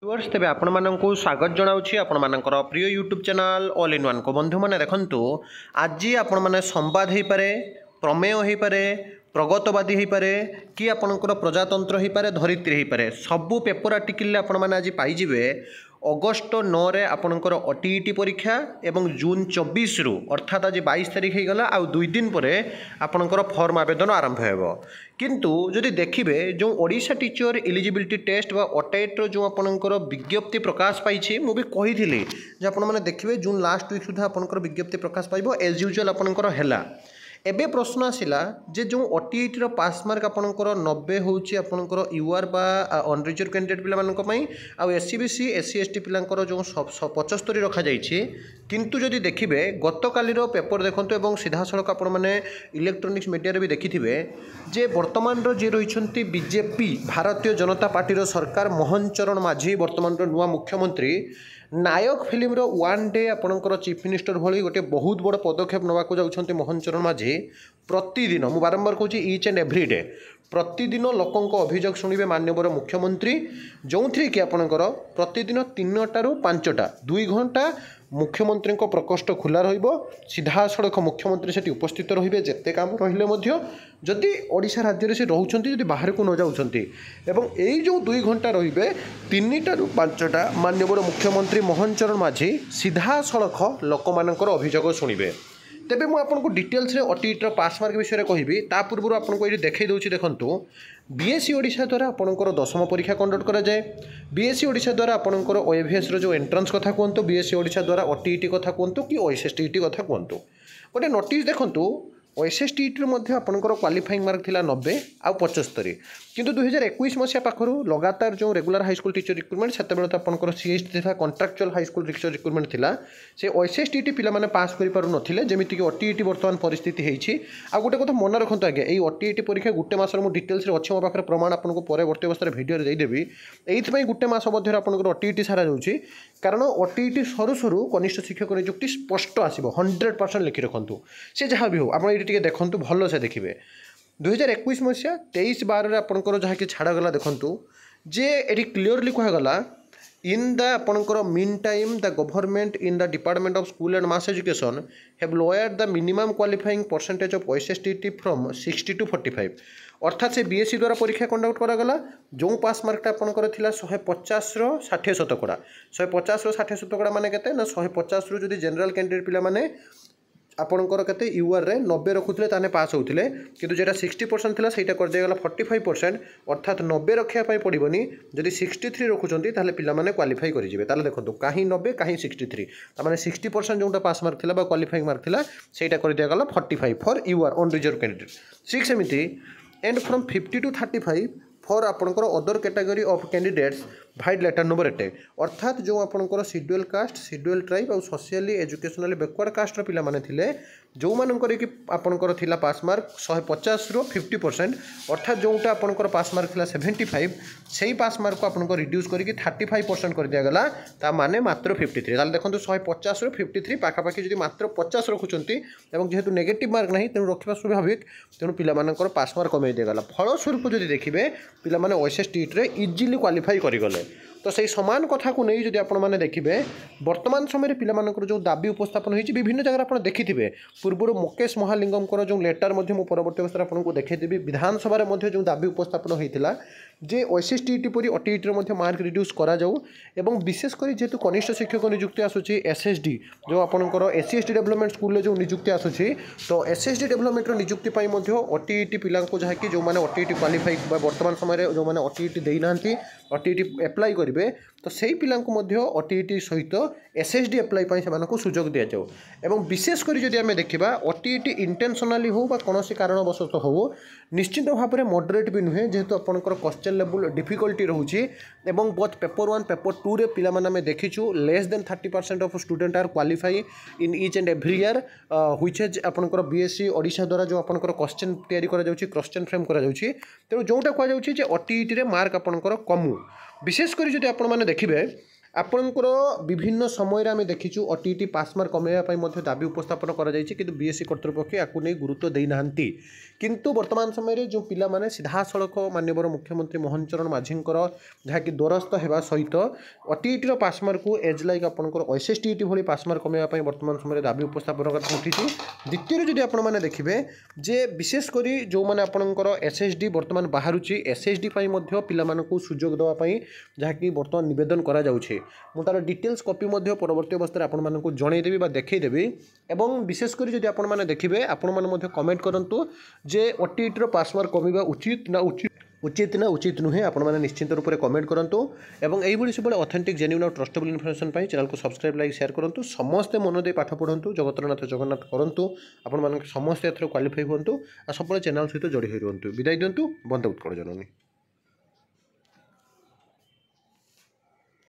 Viewers तेबे आपण माननकु स्वागत जनाउछि आपण मानकर प्रिय YouTube channel all in one को बंधु माने देखंतु आज आपण माने संवाद हेई पारे प्रमेय हेई पारे प्रगतवादी हेई पारे कि आपणकर प्रजातंत्र हेई पारे धरित्री हेई पारे सबु पेपर आर्टिकल आपण माने आज पाई जिवे अगस्ट 9 रे आपणकर ओटीईटी परीक्षा एवं जून 24 रु अर्थात आज 22 तारिख हो गला आ 2 दिन पर आपणकर फॉर्म आवेदन आरंभ हेबो किंतु जदि देखिबे जो ओडिशा टीचर एलिजिबिलिटी टेस्ट बा ओटेट जो आपणकर विज्ञप्ति प्रकाश पाइछि मु भी कहिथिली जे आपण माने देखिबे जून लास्ट वीक सुधा आपणकर विज्ञप्ति प्रकाश पाइबो एज यूजुअल आपणकर हेला एबे प्रश्न आसिला जे जो ओटीईटी रो पास मार्क आपणकर 90 होउछि आपणकर यूआर बा अनरिजर्व कैंडिडेट पिला मानक पई आ एससीबीसी एससी एसटी पिलांकर जो 75 रखा जाइछि किंतु जदि देखिबे गतकालीर पेपर देखंतु एवं सीधा सड़क आपण माने इलेक्ट्रोनिक्स मीडिया रे भी देखिथिबे जे वर्तमान रो जे रहिछंती बीजेपी भारतीय जनता पार्टी रो सरकार मोहन चरण माझी वर्तमान रो नुवा मुख्यमंत्री नायक फिल्म रो वन डे आपणकर चीफ मिनिस्टर भली गोटे बहुत बड़ पदक्षेप नवाक जाउछंती मोहन चरण माझी प्रतिदिन मु बारंबार कहूँ इच एंड एव्री डे प्रतिदिन लोकंक अभियोग शुणिबे माननीय मुख्यमंत्री जो थी कि आपणकर प्रतिदिन 3टा ରୁ 5टा 2 घंटा मुख्यमंत्री प्रकोष्ठ खुला रहिबो सीधा सड़क मुख्यमंत्री सेठी उपस्थित रहिबे जेते काम रहिले मध्य जदि ओडिशा राज्य रे से रहउछंती जदि बाहर को न जाउछंती एवं एई जो 2 घंटा रहिबे 3टा ରୁ 5टा माननीय मुख्यमंत्री मोहन चरण माझी सीधा सड़क लोक मानकर अभियोग शुणिबे तेबे मु आपनको डिटेल्स रे ओटीईटी पास मार्क विषय कहबी ता पूर्व आपनको ये देखै दउछि देखंतु बीएससी ओडिशा द्वारा आपणकर 10म परीक्षा कंडक्ट करा जाए बीएससी ओडिशा द्वारा आपणकर ओएवीएस रो जो एंट्रेंस कथा कहंतु बीएससी ओडिशा द्वारा ओटीईटी कथा कहंतु कि ओएसएसटीईटी कथा कहंतु गोटे नोटिस देखंतु ओएसएसटीईटी मध्ये आपणकर क्वालिफाइंग मार्क थिला 90 आ 75 किंतु 2021 मसिया पाखरु लगातार जो regular high school teacher recruitment सेते बेले तो आपणकर सीएसटी था contractual high school teacher recruitment थिला से ओएसएसटीईटी पिला माने पास करि पारु नथिले जेमिति कि ओटीईटी वर्तमान परिस्थिति हेछि आ गोटे कथा मन रखंतु आगे एई ओटीईटी परीक्षा गुटे मासर मु डिटेल्स रे अछि मो पाखरे प्रमाण आपनको परवर्ती अवस्था वीडियो रे देई देबी एइथ पई गुटे मास मध्ये आपणकर ओटीईटी सारा जाउछि कारण ओटीईटी सरू सरू कनिष्ठ शिक्षक नियुक्ति स्पष्ट आसीबो 100% लिखि रखंतु से जहाँ भी हो आपण एटी टिके देखंतु भलो से देखिबे 2021 मसिया 23/12 रे आपणकर जहाँ कि छाड़ा गला देखंतु जे एटी क्लियरली कहा गला इन द आपणकर meantime the government in the department of school and mass education have lowered the minimum qualifying percentage of OSSTET from 60 to 45 अर्थात से बीएससी द्वारा परीक्षा कंडक्ट करागला जो पास मार्कटा आपणकर थिला 150 रो 60 शतकड़ा 150 रो 60 शतकड़ा माने केते ना 150 रो जदि जनरल कैंडिडेट पिला माने आपणकर केते यूआर रे 90 रखुथिले ताने पास होउथिले किंतु जेटा 60% थिला सेटा कर दिगला 45% अर्थात 90 रखिया पई पड़िबनी जदि 63 रखुचंती ताले पिला माने क्वालिफाई करि जिवे ताले देखंतु काहे 90 काहे 63 ता माने 60% जोटा पास मार्क थिला बा क्वालिफाइंग मार्क थिला सेटा कर दिगला 45 for UR unreserved candidate 6 एमिति एंड फ्रॉम 50 to 35 फॉर आपणकर other category of candidates vide letter number 8 अर्थात जो आपणकर शेड्यूल कास्ट शेड्यूल ट्राइब और सोशली एजुकेशनली बैकवर्ड कास्ट पिला माने थिले जो मानकर कि आपणकर थिला पास मार्क 150 रो 50% अर्थात जोटा आपणकर पास मार्क थिला 75 सेही पास मार्क को आपणकर रिड्यूस करके 35% कर दिया गला ता माने मात्र 53 ताले देखंतु 150 रो 53 पाखा पाखी जदि मात्र 50 रखुचंती एवं जेहेतु नेगेटिव मार्क नाही तेनु रखिबा स्वाभाविक तेनु पिला मानकर पास मार्क कमे दिया गला फल स्वरूप जदि देखिबे पिला माने ओएसएसटीईटी रे इजीली क्वालिफाई करि गले तो सही समान कथा को नहीं जदि आपण माने देखिबे वर्तमान समय पिला मानकर जो दाबी उपस्थापन होईची विभिन्न जगह आपण देखिथिबे पूर्व मुकेश महालिंगम कर जो लेटर मध्ये मु परवर्ती अवस्था आपण को देखै देबी विधानसभा रे मध्ये जो दाबी उपस्थापन होईतिला जे ओएसएसटीईटी परी ओटीईटी रे मध्ये मार्क रिड्यूस करा जाऊ एवं विशेष करी जेतु कनिष्ठ शिक्षक नियुक्ति आसुची एसएसडी जो आपणकर एससीएसटी डेवलपमेंट स्कूल रे जो नियुक्ति आसुची तो एसएसडी डेवलपमेंट रो नियुक्ति पई मध्ये ओटीईटी पिला को जहा कि जो माने ओटीईटी क्वालिफाई वर्तमान समय रे जो माने ओटीईटी देई नांती ओटीईटी अप्लाई करिवे तो सही पिला को मध्ये ओटीईटी सहित एसएसडी अप्लाई पई से मानको सुजोग दिया जाऊ एवं विशेष करी जदि हमें देखिबा ओटीईटी इंटेंशनली हो बा कोनोसी कारणवशत हो निश्चित भाव में मॉडरेट भी नुहे जेहेतु आपणकर क्वेश्चन लेवल डिफिकल्टी रोचे एवं बोथ पेपर 1 पेपर 2 रे पिला माने हमें देखिछु less than 30% of student are qualify in each and every year which is आपणकर बीएससी ओडिशा द्वारा जो आपणकर क्वेश्चन तैयारी करा जाउची क्वेश्चन फ्रेम करा जाउची तेणु जोटा कह जाउची जे ओटीईटी रे मार्क आपणकर कमु विशेष करी जदि आपण माने देखिबे ଆପଣଙ୍କର ବିଭିନ୍ନ ସମୟରେ ଆମେ ଦେଖିଛୁ OTET ପାସ୍ ମାର୍କ କମାଇବା ପାଇଁ ମଧ୍ୟ ଦାବି ଉପସ୍ଥାପନ କରାଯାଇଛି କିନ୍ତୁ BSc କର୍ତ୍ତୃପକ୍ଷ ୟାକୁ ନେଇ ଗୁରୁତ୍ୱ ଦେଇନାହାନ୍ତି। କିନ୍ତୁ ବର୍ତ୍ତମାନ ସମୟରେ ଯେଉଁ ପିଲାମାନେ ସିଧାସଳଖ ମାନ୍ୟବର ମୁଖ୍ୟମନ୍ତ୍ରୀ ମୋହନ ଚରଣ ମାଝୀଙ୍କର ଯାହାକି ଦ୍ୱାରସ୍ଥ ହେବା ସହିତ OTETର ପାସ୍ ମାର୍କକୁ ଏଜ୍ ଲାଇକ୍ ଆପଣଙ୍କର SSTET ଭଳି ପାସ୍ ମାର୍କ କମାଇବା ପାଇଁ ବର୍ତ୍ତମାନ ସମୟରେ ଦାବି ଉପସ୍ଥାପନ ଉଠିଛି। ଦ୍ୱିତୀୟରେ ଯଦି ଆପଣମାନେ ଦେଖିବେ ଯେ ବିଶେଷ କରି ଯେଉଁମାନେ ଆପଣଙ୍କର SSD ବର୍ତ୍ତମାନ ବାହାରୁଛି SSD ପାଇଁ ମଧ୍ୟ ପିଲାମାନଙ୍କୁ ସୁଯୋଗ ଦେବା ପାଇଁ ଯାହାକି ବର୍ତ୍ତମାନ ନିବେଦନ କରାଯାଉଛି। ମୁଁ ତାର ଡିଟେଲ୍ସ କପି ମଧ୍ୟ ପରବର୍ତ୍ତୀ ଅବସ୍ଥାରେ ଆପଣମାନଙ୍କୁ ଜଣାଇଦେବି ବା ଦେଖାଇଦେବି। ଏବଂ ବିଶେଷ କରି ଯଦି ଆପଣମାନେ ଦେଖିବେ ଆପଣମାନେ ମଧ୍ୟ କମେଣ୍ଟ କରନ୍ତୁ ଯେ OTETର ପାସ୍ ମାର୍କ କମିବା ଉଚିତ ନା ଉଚିତ ନୁହେଁ। ଆପଣମାନେ ନିଶ୍ଚିତ ରୂପରେ କମେଣ୍ଟ କରନ୍ତୁ ଏବଂ এইଭଳି ସବୁବେଳେ ଅଥେଣ୍ଟିକ୍ ଜେନ୍ୟୁନ୍ ଆଉ ଟ୍ରଷ୍ଟେବଲ୍ ଇନଫର୍ମେସନ୍ ପାଇଁ ଚ୍ୟାନେଲକୁ ସବସ୍କ୍ରାଇବ୍ ଲାଇକ୍ ସେୟାର କରନ୍ତୁ। ସମସ୍ତେ ମନ ଦେଇ ପାଠ ପଢ଼ନ୍ତୁ, ଜଗତରନାଥ ଜଗନ୍ନାଥ କରନ୍ତୁ। ଆପଣମାନେ ସମସ୍ତେ ଏଥର କ୍ୱାଲିଫାଇ ହୁଅନ୍ତୁ ଆଉ ସବୁବେଳେ ଚ୍ୟାନେଲ ସହିତ ଯୋଡ଼ି ହୋଇ ରୁହନ୍ତୁ। ବିଦାୟ ଦିଅନ୍ତୁ। ବନ୍ଦେ ଉତ୍କଳ ଜନନୀ।